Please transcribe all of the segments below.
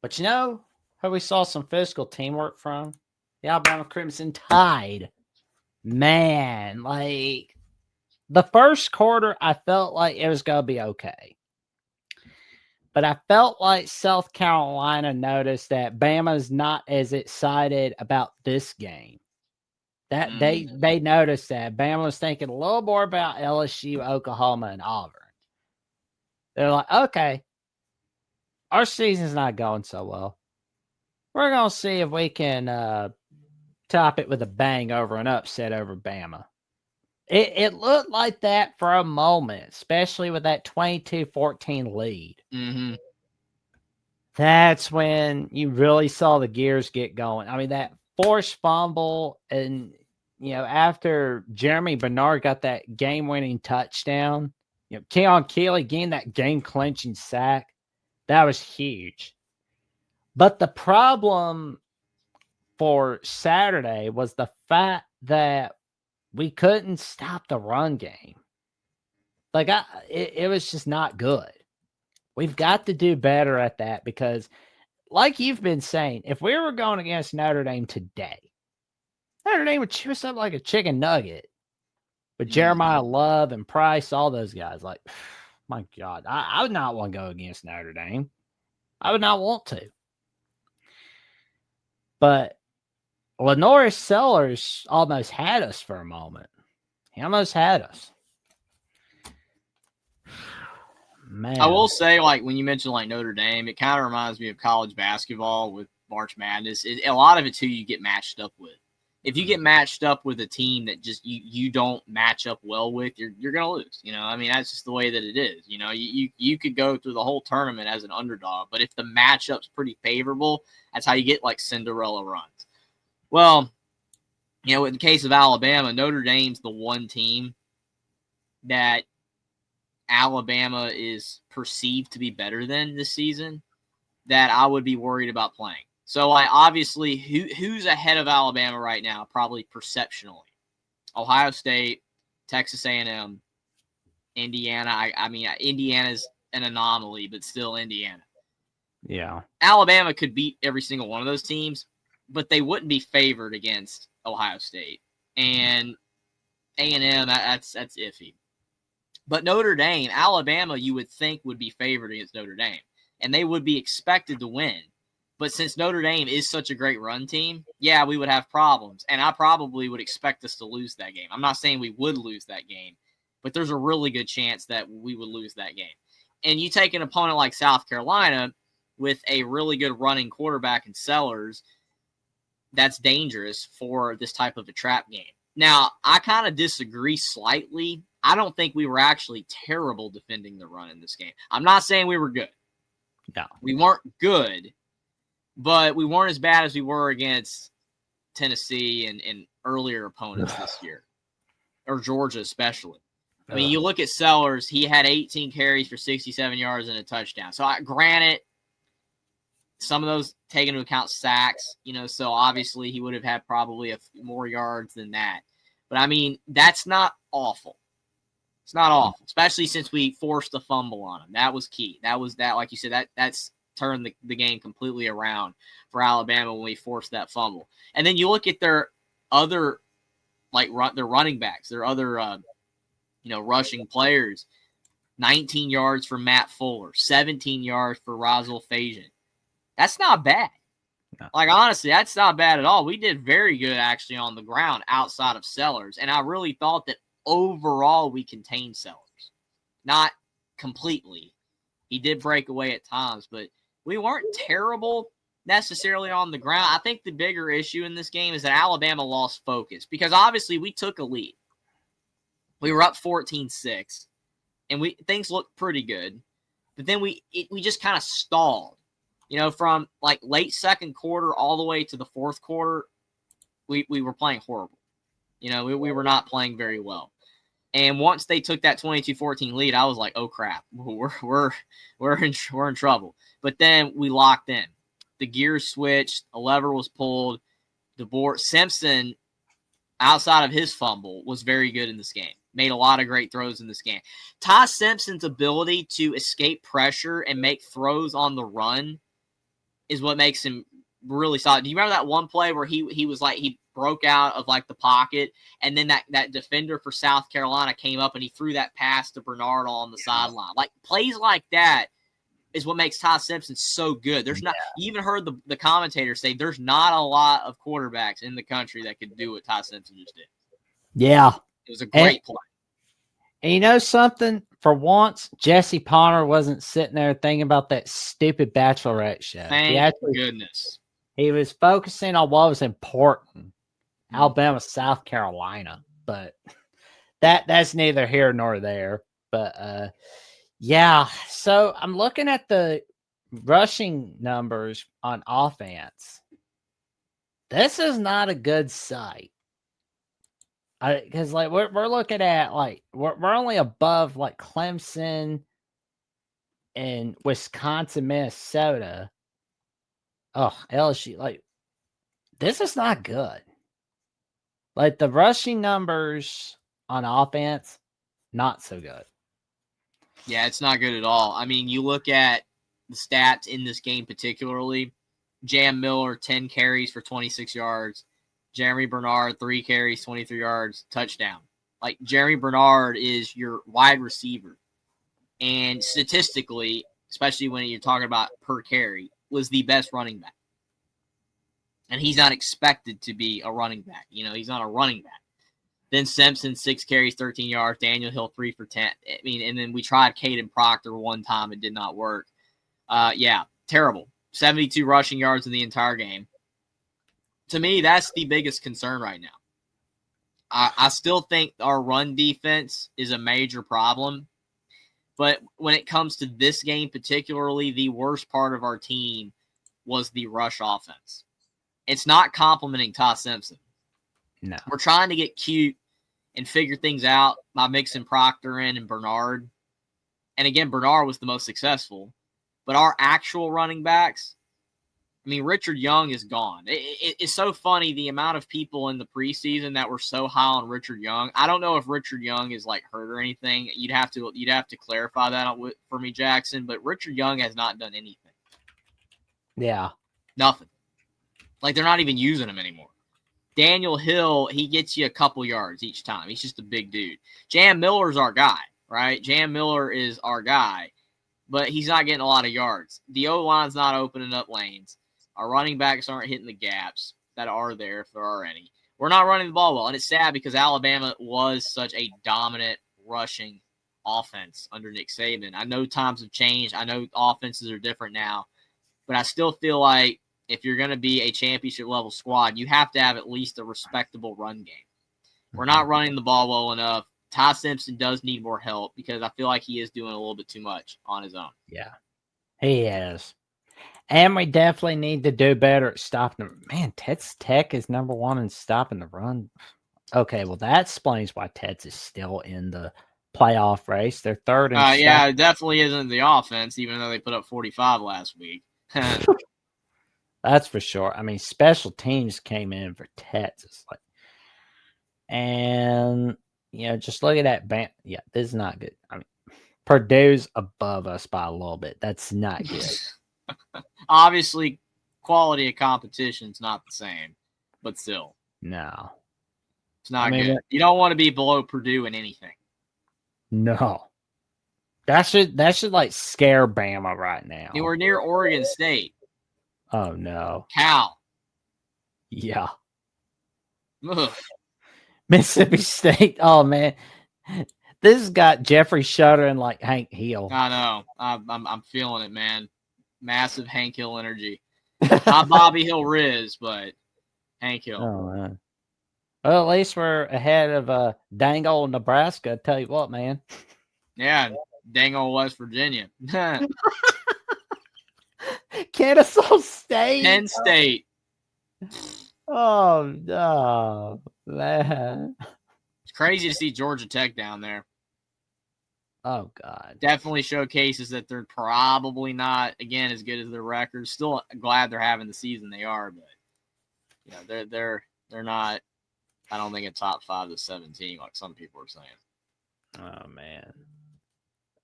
But you know who we saw some physical teamwork from? The Alabama Crimson Tide. Man, like the first quarter, I felt like it was going to be okay. But I felt like South Carolina noticed that Bama's not as excited about this game. That they noticed that Bama was thinking a little more about LSU, Oklahoma, and Auburn. They're like, okay, our season's not going so well. We're gonna see if we can top it with a bang over an upset over Bama. It looked like that for a moment, especially with that 22-14 lead. Mm-hmm. That's when you really saw the gears get going. I mean, that forced fumble, and after Jeremy Bernard got that game-winning touchdown, Keon Keeley getting that game-clinching sack, that was huge. But the problem for Saturday was the fact that we couldn't stop the run game. Like it was just not good. We've got to do better at that because, like you've been saying, if we were going against Notre Dame today, Notre Dame would chew us up like a chicken nugget. With Jeremiah Love and Price, all those guys, like, my God, I would not want to go against Notre Dame. I would not want to. But Lenoris Sellers almost had us for a moment. He almost had us. Man. I will say, like, when you mentioned, like, Notre Dame, it kind of reminds me of college basketball with March Madness. A lot of it's who you get matched up with. If you get matched up with a team that just you don't match up well with, you're going to lose. I mean, that's just the way that it is. You could go through the whole tournament as an underdog, but if the matchup's pretty favorable, that's how you get, like, Cinderella runs. Well, in the case of Alabama, Notre Dame's the one team that Alabama is perceived to be better than this season that I would be worried about playing. So, obviously, who's ahead of Alabama right now? Probably perceptionally, Ohio State, Texas A&M, Indiana. I mean, Indiana's an anomaly, but still Indiana. Yeah. Alabama could beat every single one of those teams, but they wouldn't be favored against Ohio State and A&M. That's iffy. But Notre Dame, Alabama, you would think would be favored against Notre Dame, and they would be expected to win. But since Notre Dame is such a great run team, yeah, we would have problems, and I probably would expect us to lose that game. I'm not saying we would lose that game, but there's a really good chance that we would lose that game. And you take an opponent like South Carolina with a really good running quarterback in Sellers, that's dangerous for this type of a trap game. Now, I kind of disagree slightly. I don't think we were actually terrible defending the run in this game. I'm not saying we were good. No. We weren't good, but we weren't as bad as we were against Tennessee and earlier opponents this year, or Georgia especially. I mean, you look at Sellers, he had 18 carries for 67 yards and a touchdown. So, granted, some of those take into account sacks, so obviously he would have had probably more yards than that. But, I mean, that's not awful. It's not awful, especially since we forced a fumble on him. That was key. Like you said, that's turned the game completely around for Alabama when we forced that fumble. And then you look at their other, their running backs, their other, rushing players. 19 yards for Matt Fuller, 17 yards for Roswell Fajan. That's not bad. No. Honestly, that's not bad at all. We did very good, actually, on the ground outside of Sellers. And I really thought that overall we contained Sellers. Not completely. He did break away at times, but we weren't terrible necessarily on the ground. I think the bigger issue in this game is that Alabama lost focus because obviously we took a lead. We were up 14-6, and things looked pretty good. But then we just kind of stalled. From late second quarter all the way to the fourth quarter, we were playing horrible. We were not playing very well. And once they took that 22-14 lead, I was like, "Oh crap, we're in trouble." But then we locked in. The gears switched. A lever was pulled. Simpson, outside of his fumble, was very good in this game. Made a lot of great throws in this game. Ty Simpson's ability to escape pressure and make throws on the run is what makes him really solid. Do you remember that one play where he was like he broke out of like the pocket, and then that defender for South Carolina came up and he threw that pass to Bernard on the sideline? Like plays like that is what makes Ty Simpson so good. There's not you even heard the commentator say there's not a lot of quarterbacks in the country that could do what Ty Simpson just did. Yeah. It was a great play. And you know something? For once, Jesse Palmer wasn't sitting there thinking about that stupid Bachelorette show. Thank goodness. He was focusing on what was important. Alabama, South Carolina. But that's neither here nor there. But yeah. So I'm looking at the rushing numbers on offense. This is not a good sight. Because like we're looking at like we're only above like Clemson and Wisconsin, Minnesota. Oh, LSU, like this is not good. Like the rushing numbers on offense, not so good. Yeah, it's not good at all. I mean, you look at the stats in this game particularly. Jam Miller, 10 carries for 26 yards. Jeremy Bernard, 3 carries, 23 yards, touchdown. Like, Jeremy Bernard is your wide receiver. And statistically, especially when you're talking about per carry, was the best running back. And he's not expected to be a running back. You know, he's not a running back. Then Simpson, 6 carries, 13 yards. Daniel Hill, 3 for 10. I mean, and then we tried Caden Proctor one time. It did not work. Yeah, terrible. 72 rushing yards in the entire game. To me, that's the biggest concern right now. I still think our run defense is a major problem. But when it comes to this game particularly, the worst part of our team was the rush offense. It's not complimenting Ty Simpson. No. We're trying to get cute and figure things out by mixing Proctor in and Bernard. And again, Bernard was the most successful. But our actual running backs, I mean, Richard Young is gone. It's so funny the amount of people in the preseason that were so high on Richard Young. I don't know if Richard Young is like hurt or anything. You'd have to clarify that for me, Jackson. But Richard Young has not done anything. Yeah, nothing. Like they're not even using him anymore. Daniel Hill, he gets you a couple yards each time. He's just a big dude. Jam Miller's our guy, right? Jam Miller is our guy, but he's not getting a lot of yards. The O-line's not opening up lanes. Our running backs aren't hitting the gaps that are there, if there are any. We're not running the ball well, and it's sad because Alabama was such a dominant rushing offense under Nick Saban. I know times have changed. I know offenses are different now, but I still feel like if you're going to be a championship-level squad, you have to have at least a respectable run game. We're not running the ball well enough. Ty Simpson does need more help because I feel like he is doing a little bit too much on his own. Yeah, he is. And we definitely need to do better at stopping them. Man, Texas Tech is number 1 in stopping the run. Okay, well, that explains why Texas is still in the playoff race. They're third in yeah, it definitely isn't the offense, even though they put up 45 last week. That's for sure. I mean, special teams came in for Texas. And, you know, just look at that. Yeah, this is not good. I mean, Purdue's above us by a little bit. That's not good. Obviously, quality of competition is not the same, but still. No. It's not good. You don't want to be below Purdue in anything. No. That should like scare Bama right now. You were near Oregon State. Oh no. Cal. Yeah. Ugh. Mississippi State. Oh man. This has got Jeffrey Shutter and like Hank Hill. I know. I'm feeling it, man. Massive Hank Hill energy. Not Bobby Hill Riz, but Hank Hill. Oh man. Well, at least we're ahead of dang old Nebraska. I tell you what, man. Yeah, dang old West Virginia. Kennesaw State. Penn State. Oh no, man. It's crazy to see Georgia Tech down there. Oh God. Definitely showcases that they're probably not, again, as good as their record. Still glad they're having the season they are, but you know, they're not, I don't think a top 5 to 17 like some people are saying. Oh man.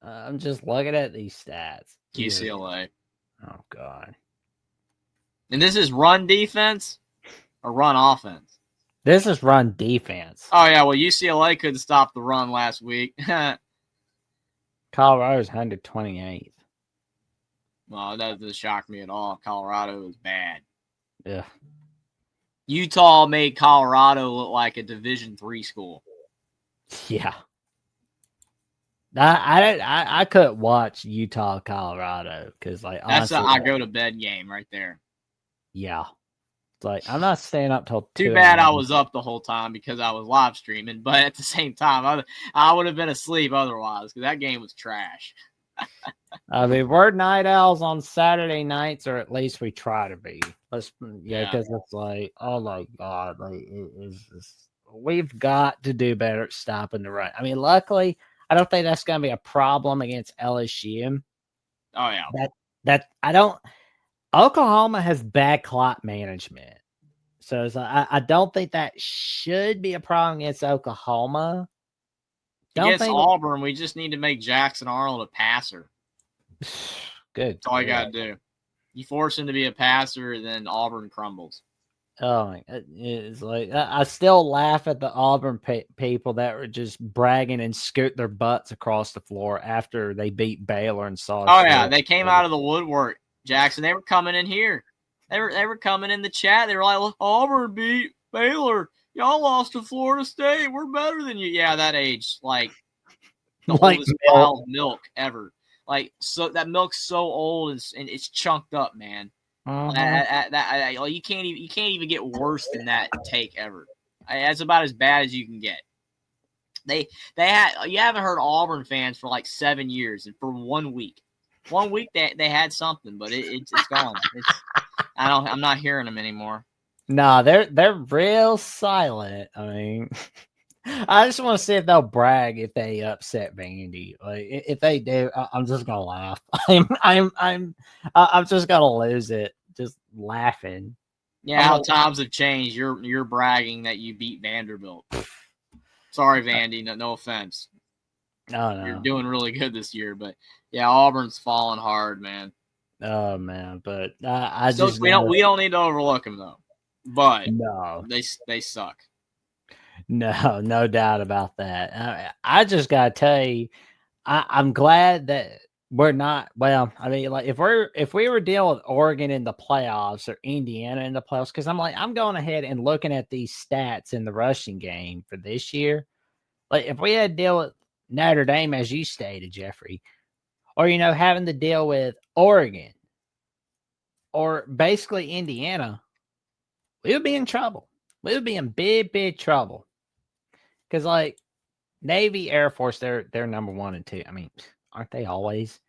I'm just looking at these stats. UCLA. Oh God. And this is run defense or run offense? This is run defense. Oh, yeah. Well, UCLA couldn't stop the run last week. Colorado's 128th. Well, that doesn't shock me at all. Colorado is bad. Yeah. Utah made Colorado look like a Division III school. Yeah. I couldn't watch Utah, Colorado because like That's honestly, I go to bed game right there. yeah. It's like I'm not staying up till Too 2 bad I a.m. was up the whole time because I was live streaming, but at the same time, I would have been asleep otherwise because that game was trash. I mean, we're night owls on Saturday nights, or at least we try to be. Because it's like, oh my god, like it is just, we've got to do better at stopping the run. I mean, luckily, I don't think that's going to be a problem against LSU. Oh yeah, that I don't. Oklahoma has bad clock management, so it's like, I don't think that should be a problem against Oklahoma. Against Auburn, we just need to make Jackson Arnold a passer. Good. That's all you got to do. You force him to be a passer, then Auburn crumbles. Oh, it's like I still laugh at the Auburn people that were just bragging and scoot their butts across the floor after they beat Baylor and saw. Oh yeah, they came out of the woodwork, Jackson. They were coming in here. They were coming in the chat. They were like, well, Auburn beat Baylor. Y'all lost to Florida State. We're better than you. Yeah, that age, like the oldest pile of milk ever. Like, so that milk's so old and it's chunked up, man. You can't even get worse than that take ever. That's about as bad as you can get. You haven't heard Auburn fans for like 7 years, and for 1 week they had something, but it's gone. I'm not hearing them anymore. No, they're real silent. I mean, I just want to see if they'll brag if they upset Vandy. Like if they do, I'm just gonna laugh. I'm just gonna lose it, just laughing. Yeah, how times have changed. You're bragging that you beat Vanderbilt. Sorry, Vandy. No offense. No. You're doing really good this year, but yeah, Auburn's falling hard, man. Oh man, but we don't need to overlook them though. But no, they suck. No doubt about that. I just gotta tell you, I'm glad that we're not. Well, I mean, like if we were dealing with Oregon in the playoffs or Indiana in the playoffs, because I'm going ahead and looking at these stats in the rushing game for this year. Like if we had to deal with Notre Dame, as you stated, Jeffrey, or having to deal with Oregon or basically Indiana, we would be in trouble. We would be in big trouble. Because like Navy, Air Force, they're number 1 and 2. I mean, aren't they always?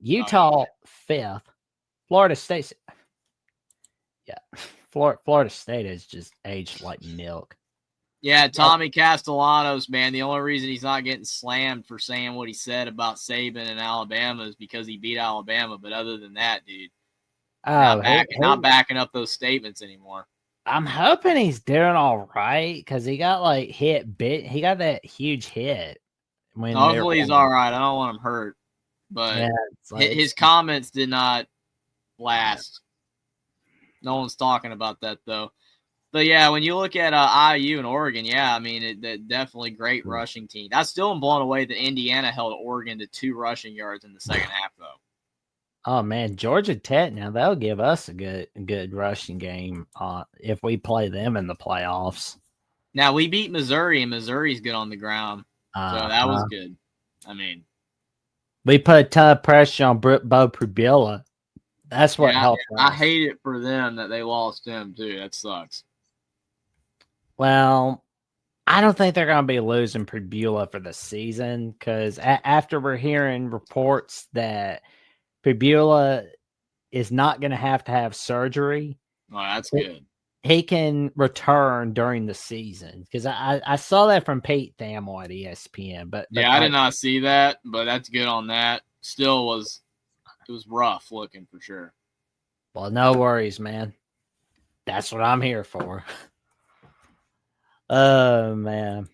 Utah 5th, Florida State. Yeah, Florida State has just aged like milk. Yeah, Tommy Castellanos, man. The only reason he's not getting slammed for saying what he said about Saban and Alabama is because he beat Alabama. But other than that, dude, not backing up those statements anymore. I'm hoping he's doing all right because he got like he got that huge hit. Hopefully he's all right. I don't want him hurt, but his comments did not last. No one's talking about that though. But yeah, when you look at IU and Oregon, yeah, I mean, definitely great rushing team. I still am blown away that Indiana held Oregon to 2 rushing yards in the second half, though. Oh man, Georgia Tech, now they'll give us a good rushing game if we play them in the playoffs. Now we beat Missouri, and Missouri's good on the ground, so that was good. I mean, we put a ton of pressure on Bo Pribula. That's what helped us. I hate it for them that they lost him too. That sucks. Well, I don't think they're going to be losing Pribula for the season because after we're hearing reports that Pribula is not going to have surgery. Oh, that's good. He can return during the season because I saw that from Pete Thamel at ESPN. But yeah, I did not see that, but that's good on that. Still was rough looking for sure. Well, no worries, man. That's what I'm here for. Oh man.